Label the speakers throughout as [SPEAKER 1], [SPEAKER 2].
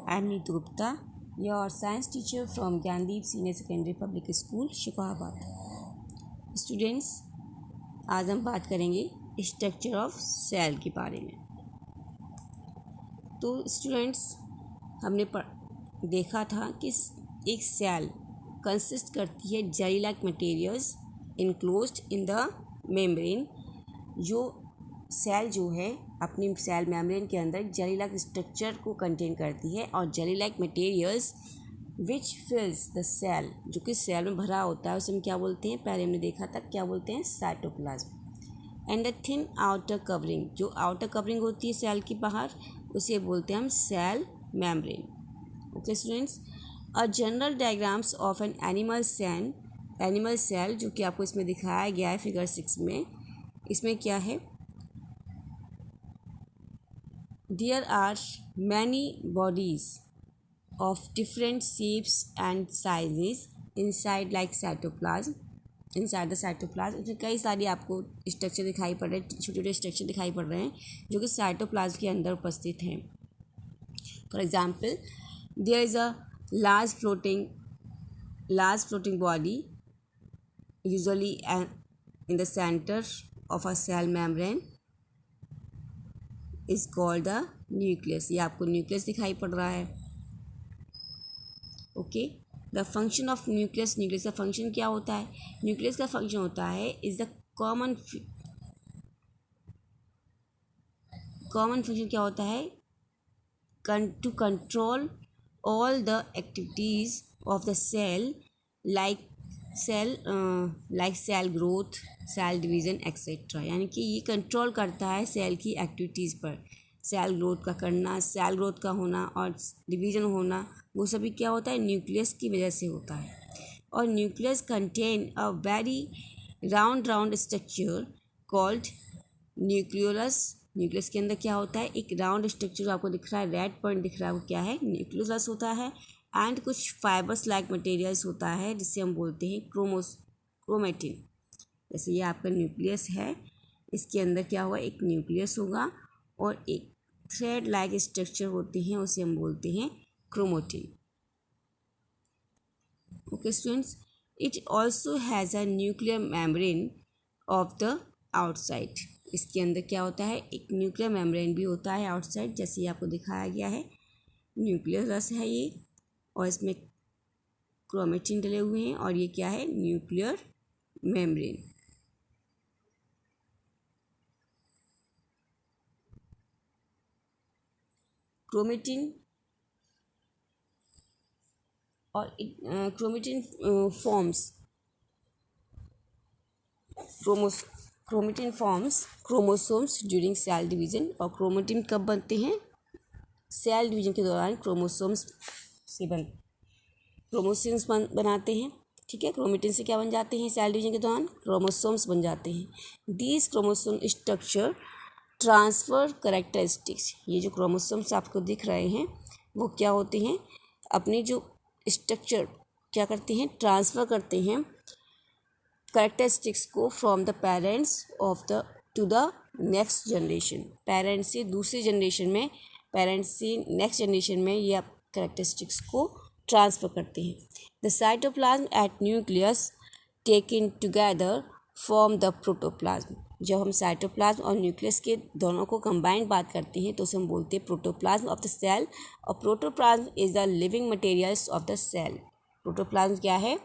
[SPEAKER 1] I am Neetu Gupta, your science teacher from Gyandeep Senior Secondary Public School, Shikohabad. Students, आज हम बात करेंगे structure of cell के बारे में। तो स्टूडेंट्स, हमने देखा था कि एक सेल कंसिस्ट करती है jelly like materials enclosed in the membrane. जो सेल जो है अपनी सेल मेम्ब्रेन के अंदर जेली लाइक स्ट्रक्चर को कंटेन करती है और jelly like materials which fills the cell, जो कि सेल में भरा होता है, उसे हम क्या बोलते हैं, पहले हमने देखा था क्या बोलते हैं, cytoplasm. And the thin outer covering, जो आउटर कवरिंग होती है सेल की बाहर, उसे बोलते हैं हम cell membrane. Okay students, a general diagrams of an animal cell जो कि आपको इसमें दिखाया गया है फिगर 6 में। इसमें क्या है, there are many bodies of different shapes and sizes inside like cytoplasm, inside the cytoplasm। इसमें कई सारी आपको स्ट्रक्चर दिखाई पड़ रहे हैं, छोटे छोटे स्ट्रक्चर दिखाई पड़ रहे हैं जो कि साइटोप्लाज्म के अंदर उपस्थित हैं। For example, there is a large floating body usually in the centre of a cell membrane is called the nucleus. ये आपको न्यूक्लियस दिखाई पड़ रहा है। Okay, the function of nucleus का फंक्शन क्या होता है? न्यूक्लियस का फंक्शन होता है इज द कॉमन फंक्शन क्या होता है, to control all the activities of the cell like cell growth, cell division et cetera. यानी कि ये कंट्रोल करता है सेल की एक्टिविटीज़ पर। सेल ग्रोथ का करना, सेल ग्रोथ का होना और डिवीज़न होना, वो सभी क्या होता है, न्यूक्लियस की वजह से होता है। और nucleus contain a very round structure called nucleolus. Nucleus के अंदर क्या होता है, एक राउंड स्ट्रक्चर आपको दिख रहा है, रेड पॉइंट दिख रहा है, वो क्या है, न्यूक्लियोलस होता है। एंड कुछ फाइबर्स लाइक मटेरियल्स होता है जिसे हम बोलते हैं क्रोमेटिन। जैसे ये आपका न्यूक्लियस है, इसके अंदर क्या हुआ, एक न्यूक्लियस होगा और एक थ्रेड लाइक स्ट्रक्चर होते हैं, उसे हम बोलते हैं chromatin. Okay students, it also has a nuclear membrane of the outside. इसके अंदर क्या होता है, एक न्यूक्लियर मेम्ब्रेन भी होता है आउटसाइड, जैसे ये आपको दिखाया गया है। न्यूक्लियस है ये, और इसमें क्रोमेटिन डले हुए हैं, और ये क्या है, न्यूक्लियर मेम्ब्रेन। क्रोमेटिन और chromatin forms chromosomes during cell division. और क्रोमेटिन कब बनते हैं, सेल डिवीजन के दौरान क्रोमोसोम्स बनाते हैं। ठीक है, क्रोमेटिन से क्या बन जाते हैं, सेल डिवीजन के दौरान क्रोमोसोम्स बन जाते हैं। These chromosome structure transfer characteristics. ये जो क्रोमोसोम्स आपको दिख रहे हैं वो क्या होते हैं, अपनी जो स्ट्रक्चर क्या करते हैं, ट्रांसफ़र करते हैं कैरेक्टरिस्टिक्स को from the parents to the next generation. Parents से नेक्स्ट जनरेशन में ये कैरेक्टरिस्टिक्स को ट्रांसफ़र करते हैं। The cytoplasm at nucleus taken together form the protoplasm. जब हम साइटोप्लाज्म और न्यूक्लियस के दोनों को कंबाइंड बात करते हैं तो उसे हम बोलते हैं प्रोटोप्लाज्म ऑफ द सेल। और protoplasm is the living materials of the cell. Protoplasm क्या है,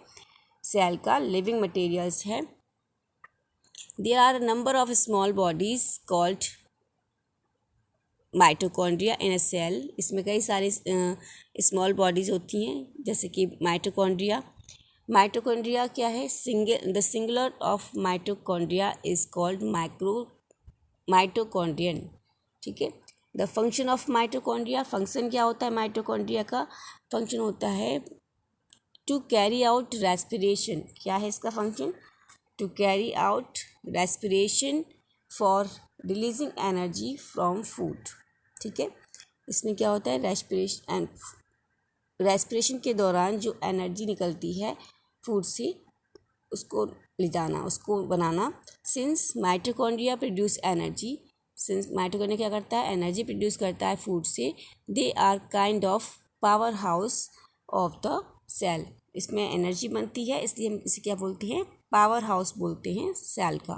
[SPEAKER 1] सेल का लिविंग मटेरियल्स है। There are a number of small bodies called mitochondria in a cell. इसमें कई सारी स्मॉल बॉडीज होती हैं, जैसे कि माइटोकॉन्ड्रिया क्या है, the singular of mitochondria is called mitochondrion. ठीक है, the function of mitochondria, function क्या होता है माइटोकॉन्ड्रिया का, फंक्शन होता है टू कैरी आउट रेस्पिरेशन। क्या है इसका function, to carry out respiration for releasing energy from food. ठीक है, इसमें क्या होता है, रेस्पिरेशन के दौरान जो एनर्जी निकलती है फूड से, उसको ले जाना, उसको बनाना। Since mitochondria produce energy, since mitochondria क्या करता है, एनर्जी प्रोड्यूस करता है फूड से, they are kind of power house of the cell. इसमें एनर्जी बनती है, इसलिए हम इसे क्या बोलते हैं, पावर हाउस बोलते हैं सेल का।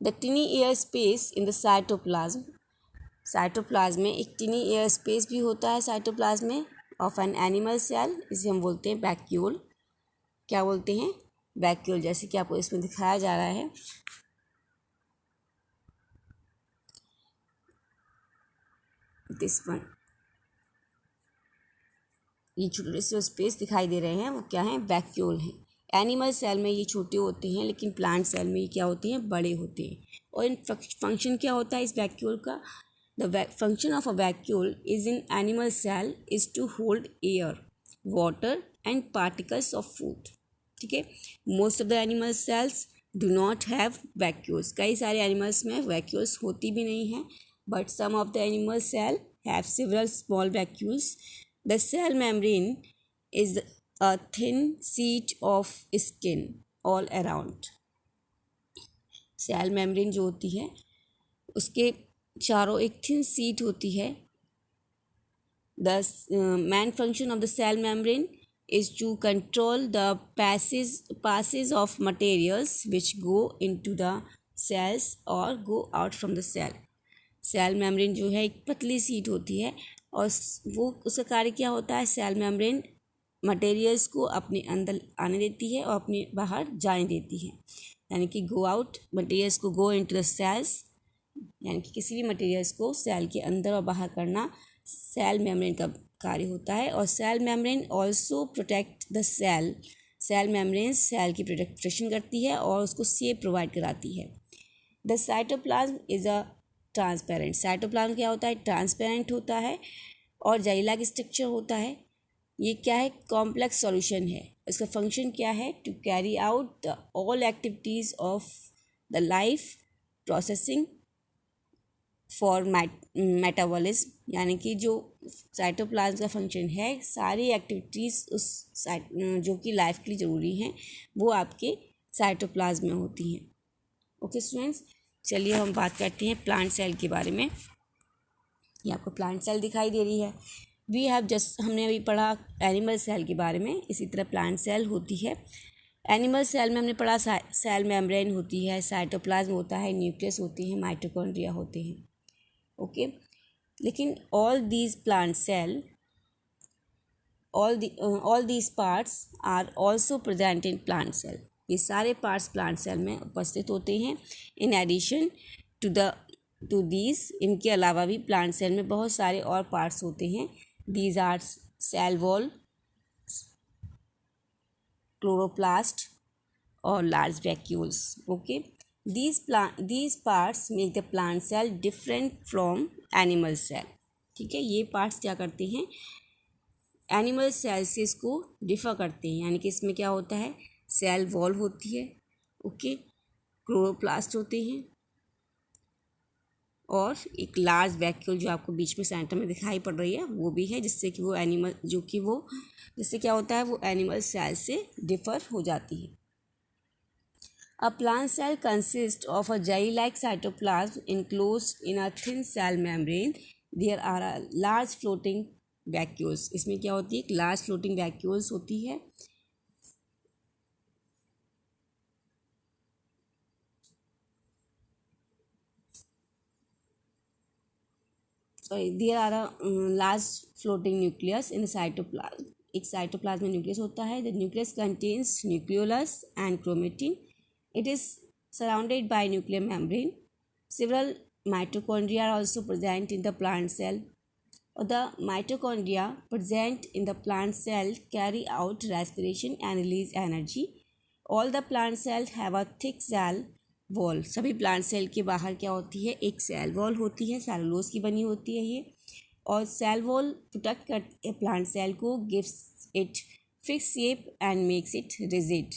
[SPEAKER 1] The टिनी air space in the cytoplasm, cytoplasm में एक टिनी एयर स्पेस भी होता है साइटोप्लाज्म में ऑफ एन एनिमल सेल, इसे हम बोलते हैं वैक्यूल। क्या बोलते हैं, वैक्यूल, जैसे कि आपको इसमें दिखाया जा रहा है। दिस वन, ये छोटे से स्पेस दिखाई दे रहे हैं वो क्या है, वैक्यूल हैं। एनिमल सेल में ये छोटे होते हैं, लेकिन प्लांट सेल में ये क्या होते हैं, बड़े होते हैं। और इन फंक्शन क्या होता है इस वैक्यूल का, the function of a vacuole is in animal cell is to hold air, water and particles of food. ठीक है, most of the animal cells do not have vacuoles, कई सारे एनिमल्स में वैक्यूल्स होती भी नहीं हैं, but some of the animal cell have several small vacuoles. The cell membrane is a thin sheet of skin all around. Cell membrane जो होती है उसके चारों एक थिन शीट होती है। The main function of the cell membrane is to control the passes of materials which go into the cells or go out from the cell. Cell membrane जो है एक पतली शीट होती है और वो उसका कार्य क्या होता है, सेल मेम्ब्रेन मटेरियल्स को अपने अंदर आने देती है और अपने बाहर जाने देती है, यानी कि गो आउट मटेरियल्स को गो इनटू द सेल्स, यानी कि किसी भी मटेरियल्स को सेल के अंदर और बाहर करना सेल मेम्ब्रेन का कार्य होता है। और cell membrane also protect the cell, cell membrane cell की प्रोटेक्शन करती है और उसको शेप प्रोवाइड कराती है। The cytoplasm is a transparent, cytoplasm क्या होता है, ट्रांसपेरेंट होता है और जेली लाइक स्ट्रक्चर होता है। ये क्या है, कॉम्प्लेक्स सॉल्यूशन है। इसका फंक्शन क्या है, to carry out the all activities of the life processing for metabolism, यानी कि जो साइटोप्लाज्म का फंक्शन है, सारी एक्टिविटीज़ उस जो कि लाइफ के लिए ज़रूरी हैं वो आपके साइटोप्लाज्म में होती हैं। ओके स्टूडेंट्स, चलिए हम बात करते हैं प्लांट सेल के बारे में। ये आपको प्लांट सेल दिखाई दे रही है। वी हैव जस्ट, हमने अभी पढ़ा एनिमल सेल के बारे में, इसी तरह प्लांट सेल होती है। एनिमल सेल में हमने पढ़ा सेल मेम्ब्रेन होती है, साइटोप्लाज्म होता है, न्यूक्लियस होती है, माइटोकॉन्ड्रिया होते हैं। ओके, लेकिन all these plant cell, all these parts are also present in plant cell, ये सारे पार्ट्स प्लांट सेल में उपस्थित होते हैं। इन एडिशन टू दीज, इनके अलावा भी प्लांट सेल में बहुत सारे और पार्ट्स होते हैं। These are cell wall, chloroplast और large vacuoles. Okay, these parts make the plant cell different from animal cell। ठीक है, ये पार्ट्स क्या करते हैं, एनिमल सेल से इसको डिफ़र करते हैं, यानी कि इसमें क्या होता है, सेल वॉल होती है, ओके, क्लोरोप्लास्ट होते हैं और एक लार्ज वैक्यूल जो आपको बीच में सेंटर में दिखाई पड़ रही है वो भी है, जिससे कि वो एनिमल जिससे क्या होता है, वो एनिमल सेल से डिफ़र हो जाती है। A plant cell consists of a jelly-like cytoplasm enclosed in a thin cell membrane. There are a large floating vacuoles. इसमें क्या होती है, लार्ज फ्लोटिंग वैक्यूल्स होती है। There are a large floating nucleus in the cytoplasm. एक cytoplasm में nucleus होता है। The nucleus contains nucleolus and chromatin. It is surrounded by nuclear membrane. Several mitochondria are also present in the plant cell. The mitochondria present in the plant cell carry out respiration and release energy. All the plant cells have a thick cell wall. सभी plant cell के बाहर क्या होती है, एक cell wall होती है, cellulose की बनी होती है ये, और सेल वॉल प्रोटेक्ट करती है प्लांट सेल को, gives it fix shape and makes it rigid,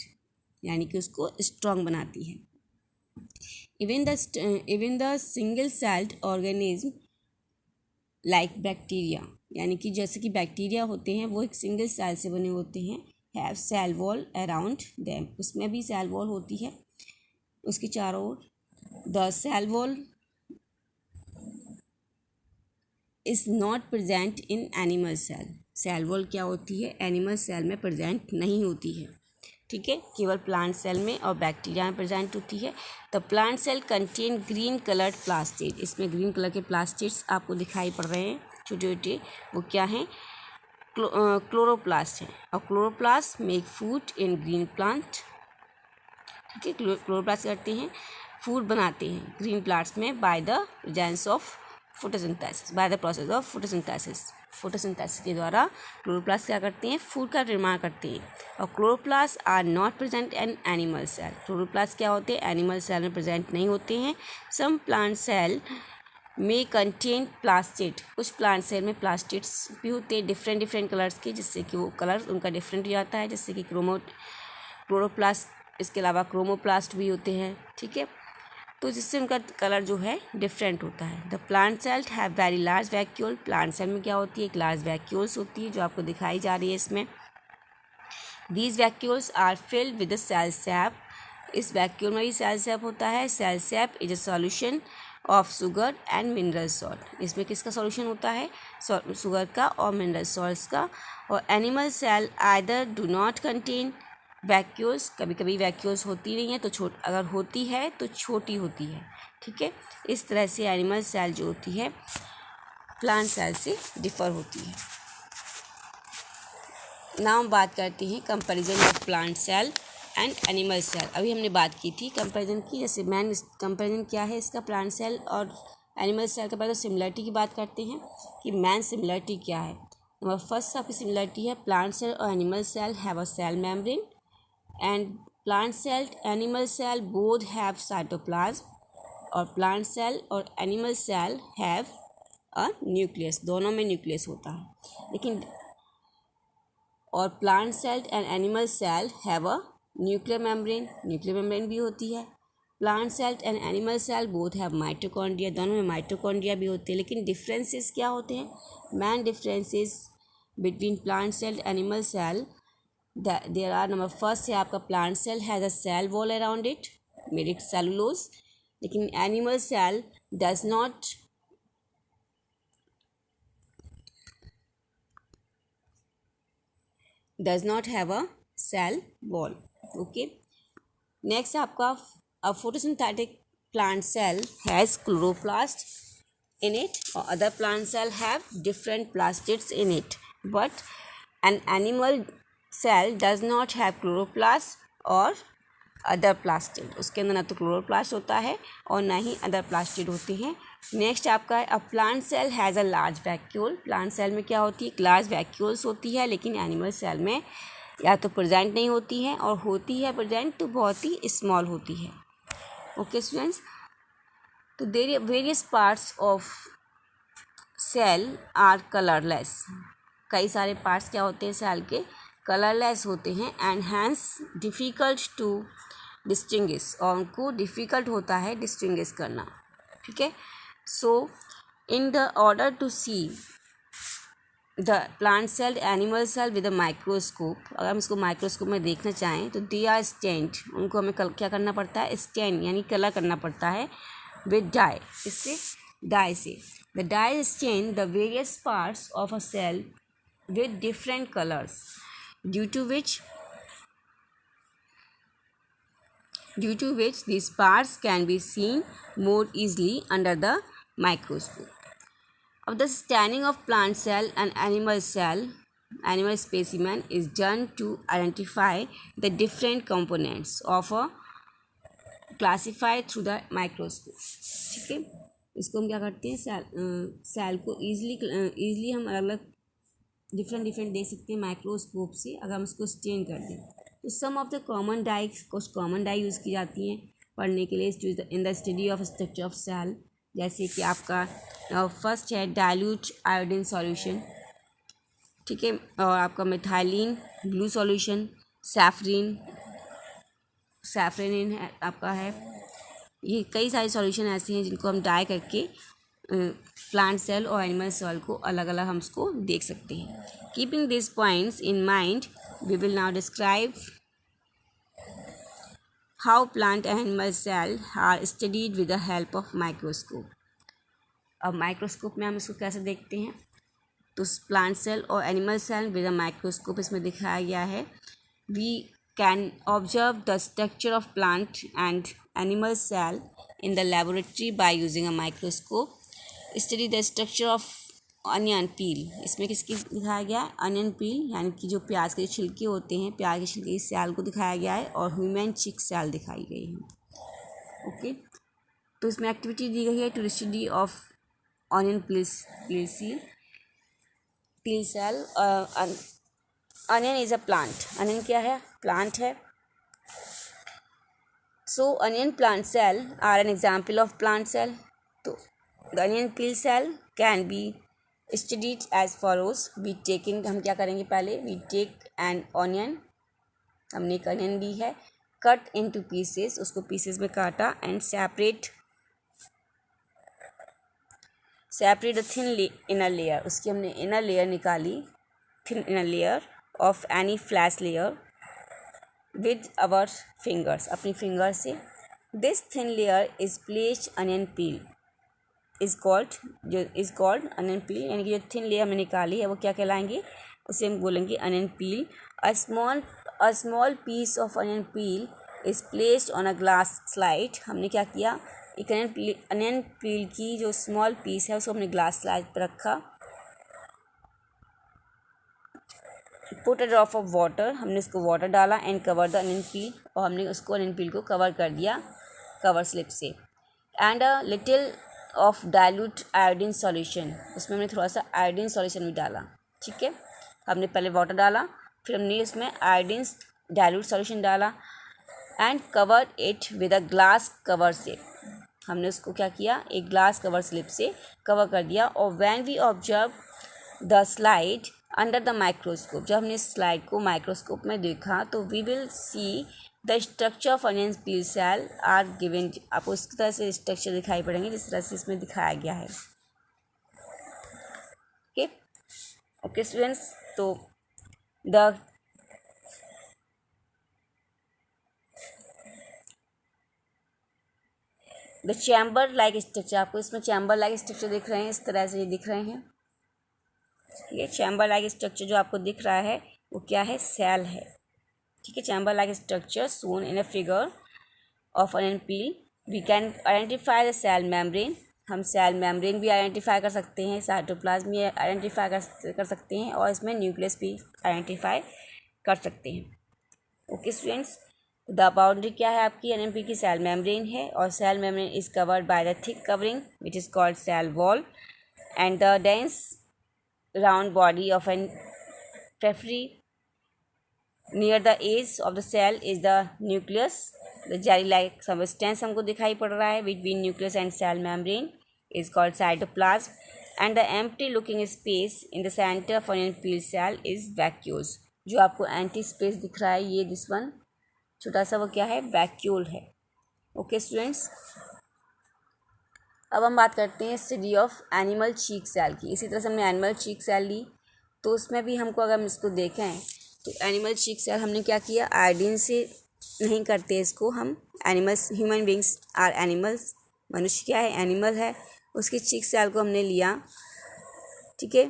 [SPEAKER 1] यानी कि उसको स्ट्रॉन्ग बनाती है। Even the single celled organism like bacteria, यानी कि जैसे कि बैक्टीरिया होते हैं वो एक सिंगल सेल से बने होते हैं, have cell wall around them, उसमें भी सेल वॉल होती है उसके चारों ओर। The cell wall is not present in animal cell. Cell wall क्या होती है, एनिमल सेल में प्रेजेंट नहीं होती है, ठीक है, केवल प्लांट सेल में और बैक्टीरिया में प्रेजेंट होती है। The plant cell contain green coloured plastid, इसमें ग्रीन कलर के प्लास्टिड्स आपको दिखाई पड़ रहे हैं छोटे छोटे, वो क्या हैं, क्लोरोप्लास्ट हैं। और chloroplast make food in green plant, ठीक है, क्लोरोप्लास्ट करते हैं, फूड बनाते हैं ग्रीन प्लांट्स में by the presence of photosynthesis, by the process of photosynthesis. Photosynthesis के द्वारा क्लोरोप्लास्ट क्या करते हैं, फूड का निर्माण करते हैं। और chloroplast are not present in animal cell, chloroplast क्या होते हैं, एनिमल सेल में प्रेजेंट नहीं होते हैं। सम प्लांट सेल में कंटेन प्लास्टिड, कुछ प्लांट सेल में प्लास्टिड्स भी होते हैं डिफरेंट डिफरेंट कलर्स के, जिससे कि वो कलर उनका डिफरेंट हो जाता है, जैसे कि क्लोरोप्लास्ट, इसके अलावा क्रोमोप्लास्ट भी होते हैं, ठीक है, तो जिससे उनका कलर जो है डिफरेंट होता है। The plant cell have very large vacuole, plant cell में क्या होती है, एक लार्ज वैक्यूल्स होती है जो आपको दिखाई जा रही है इसमें। These vacuoles are filled with the cell sap, इस वैक्यूल में भी सेल सैप होता है। Cell sap is a solution of sugar and mineral salt, इसमें किसका सॉल्यूशन होता है, शुगर का और मिनरल सॉल्ट्स का। और animal cell either do not contain vacuoles, कभी कभी वैक्यूल्स होती नहीं है तो अगर होती है तो छोटी होती है, ठीक है। इस तरह से एनिमल सेल जो होती है प्लांट सेल से डिफर होती है। नाउ हम बात करते हैं comparison of plant cell and animal cell. अभी हमने बात की थी कंपैरिजन की, जैसे मैन कंपैरिजन क्या है इसका, प्लांट सेल और एनिमल सेल के पहले सिमिलरिटी की बात करते हैं कि मैन सिमिलरिटी क्या है। नंबर फर्स्ट आपकी सिमिलरिटी है, प्लांट सेल और animal cell have a cell membrane, and plant cell animal cell both have cytoplasm, और plant cell और animal cell have a nucleus, दोनों में न्यूक्लियस होता है, लेकिन और plant cell and animal cell have a nuclear membrane, nuclear membrane भी होती है। plant cell and animal cell both have mitochondria, दोनों में माइटोकॉन्ड्रिया भी होते हैं, लेकिन डिफरेंसेस क्या होते हैं, main differences between plant cell animal cell there are, number first है आपका plant cell has a cell wall around it made it cellulose, लेकिन animal cell does not have a cell wall, okay. Next आपका uh photosynthetic plant cell has chloroplast in it, or other plant cell have different plastids in it, but an animal cell does not have chloroplast or other plastid, उसके अंदर ना तो chloroplast होता है और ना ही other plastid होते हैं। नेक्स्ट आपका है a plant cell has a large vacuole, plant cell में क्या होती है, एक लार्ज वैक्यूल्स होती है, लेकिन एनिमल सेल में या तो प्रेजेंट नहीं होती है और होती है प्रेजेंट तो बहुत ही स्मॉल होती है, ओके स्टूडेंट्स। तो various parts of cell are colourless, कई सारे पार्ट्स क्या होते हैं सेल के, कलरलेस होते हैं, and hence difficult to distinguish, और उनको डिफ़िकल्ट होता है डिस्टिंग्विश करना, ठीक है। So in the order to see the plant cell animal cell with a microscope, अगर हम इसको माइक्रोस्कोप में देखना चाहें तो दे आर स्टेंड, उनको हमें क्या करना पड़ता है, स्टेन यानी कलर करना पड़ता है with dye, इससे dye से the dye stain the various parts of a cell with different colors, due to which these parts can be seen more easily under the microscope. Of the staining of plant cell and animal specimen is done to identify the different components of a classify through the microscope, ठीक है। इसको हम क्या करते हैं, cell को easily हम अलग अलग डिफरेंट देख सकते हैं माइक्रोस्कोप से, अगर हम उसको स्टेन कर दें। तो some of the common dye, कुछ कॉमन डाई यूज़ की जाती हैं पढ़ने के लिए in the study of structure of cell, जैसे कि आपका फर्स्ट है डाइल्यूट आयोडीन सॉल्यूशन, ठीक है, और आपका मिथाइलिन ब्लू सॉल्यूशन, सैफरनिन है आपका है, ये कई सारे सॉल्यूशन ऐसे हैं जिनको हम डाई करके प्लांट सेल और एनिमल सेल को अलग अलग हम उसको देख सकते हैं। Keeping this points in mind we will now describe how plant and animal cell are studied with the help of microscope. अब माइक्रोस्कोप में हम इसको कैसे देखते हैं, तो प्लांट सेल और animal cell with a microscope इसमें दिखाया गया है. We can observe the structure of plant and animal cell in the laboratory by using a microscope. Study the structure of onion peel. इसमें किसकी दिखाया गया है, अनियन पील यानी कि जो प्याज के छिलके होते हैं, प्याज के छिलके की सेल को दिखाया गया है और ह्यूमन चिक सेल दिखाई गई है. ओके, तो इसमें एक्टिविटी दी गई है to study of onion peel cell. Onion is a plant. Onion क्या है, प्लांट है. So onion plant cell are an example of plant cell. तो the onion peel cell can be studied as follows. हम क्या करेंगे, पहले we take an onion. हमने एक अनियन ली है, cut into pieces, उसको पीसेस में काटा and separate the thin inner layer. उसकी हमने inner layer निकाली, thin inner layer of any flash layer with our fingers, अपनी फिंगर से. This thin layer is placed onion peel is called onion peel, यानी कि जो thin layer हमने निकाली है वो क्या कहलाएंगे, उसे हम बोलेंगे onion peel. A small piece of onion peel is placed on a glass slide. हमने क्या किया, एक onion peel की जो small piece है उसको हमने glass slide पर रखा. Put a drop of water, हमने उसको वाटर डाला एंड कवर द अनियन पील, और हमने उसको अनियन पील को कवर कर दिया कवर स्लिप से. And a little of dilute iodine solution, उसमें हमने थोड़ा सा आयोडीन सॉल्यूशन भी डाला. ठीक है, हमने पहले वाटर डाला, फिर हमने उसमें आयोडीन डाइल्यूट सॉल्यूशन डाला and cover it with a glass cover slip. हमने उसको क्या किया, एक ग्लास कवर स्लिप से कवर कर दिया. और when we observe the slide under the microscope, जब हमने स्लाइड को माइक्रोस्कोप में देखा तो we will see the structure of onion peel cell are given. आपको इस तरह से स्ट्रक्चर दिखाई पड़ेंगे जिस तरह से इसमें दिखाया गया है. ओके स्टूडेंट्स, तो द चैम्बर लाइक स्ट्रक्चर, आपको इसमें चैम्बर लाइक स्ट्रक्चर दिख रहे हैं, इस तरह से ये दिख रहे हैं. ये चैम्बर लाइक स्ट्रक्चर जो आपको दिख रहा है वो क्या है, सेल है. ठीक है, chamber like structure shown in a figure of onion peel. We can identify the cell membrane. हम सेल मेम्ब्रेन भी आइडेंटिफाई कर सकते हैं, साइटोप्लाज्म भी आइडेंटिफाई कर सकते हैं, और इसमें न्यूक्लियस भी आइडेंटिफाई कर सकते हैं. ओके स्टूडेंट्स, द बाउंड्री क्या है आपकी, अनियन पील की सेल मेम्ब्रेन है, और cell membrane is covered by the thick covering which is called cell wall and the dense round body of an periphery near the edge of the cell is the nucleus. The jelly like substance हमको दिखाई पड़ रहा है between nucleus and cell membrane is called cytoplasm, and the empty looking space in the center of onion peel cell is vacuole. जो आपको empty space दिख रहा है, ये this one छोटा सा, वो क्या है, vacuole है. ओके स्टूडेंट्स, अब हम बात करते हैं study of animal cheek cell की. इसी तरह से हमने एनिमल चीक सेल ली, तो उसमें भी हमको अगर हम इसको देखें तो एनिमल चीक सेल हमने क्या किया, आयोडीन से नहीं करते इसको हम. Animals, human beings are animals, मनुष्य क्या है, एनिमल है. उसकी चीक सेल को हमने लिया. ठीक है,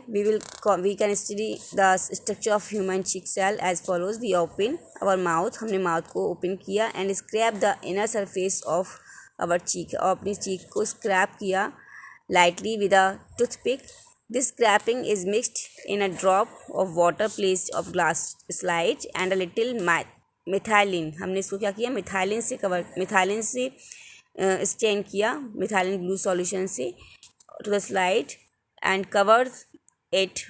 [SPEAKER 1] we can study the structure of human cheek cell as follows. We open our mouth, हमने माउथ को ओपन किया and scrape the inner surface of our cheek, और अपनी चीक को स्क्रैप किया lightly with a toothpick. This scraping is mixed in a drop of water placed of glass slide and a little methylene. हमने इसको क्या किया, methylene से stain किया, मिथाइलिन ब्लू सॉल्यूशन से to the slide and cover it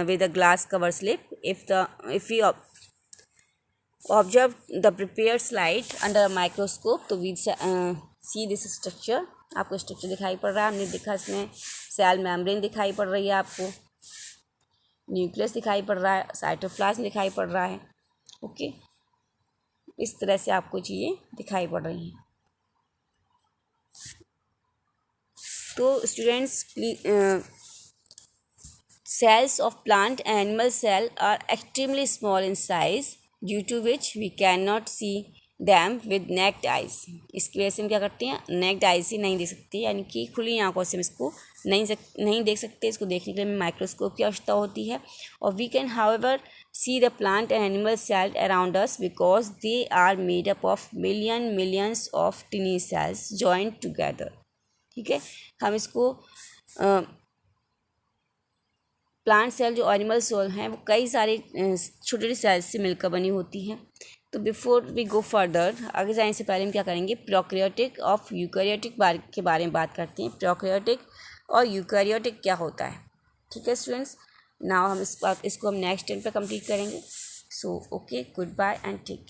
[SPEAKER 1] with a glass cover slip. If we observe the prepared slide under a microscope, तो we see this structure. आपको structure दिखाई पड़ रहा है, हमने देखा इसमें सेल मेम्ब्रेन दिखाई पड़ रही है, आपको न्यूक्लियस दिखाई पड़ रहा है, साइटोप्लाज्म दिखाई पड़ रहा है. ओके, इस तरह से आपको चीज़ें दिखाई पड़ रही हैं. तो students, cells of plant and animal cell are extremely small in size, due to which we cannot see them with necked eyes. इसकी वजह से हम क्या करते हैं, नेक्ड आइज से नहीं देख सकते, यानी कि खुली आंखों से हम इसको नहीं देख सकते। इसको देखने के लिए माइक्रोस्कोप की आवश्यकता होती है। और we can however see the plant and animal cell around us because they are made up of millions of tiny cells joint together. ठीक है, हम इसको प्लांट सेल जो एनिमल सेल हैं वो कई सारे छोटे छोटे सेल्स से मिलकर बनी होती हैं। तो बिफोर वी गो फर्दर, आगे जाने से पहले हम क्या करेंगे, प्रोकैरियोटिक ऑफ यूकैरियोटिक के बारे में बात करते हैं। प्रोकैरियोटिक और यूकैरियोटिक क्या होता है। ठीक है स्टूडेंट्स, नाउ हम इसको हम नेक्स्ट टाइम पे कंप्लीट करेंगे। So okay, goodbye and take care.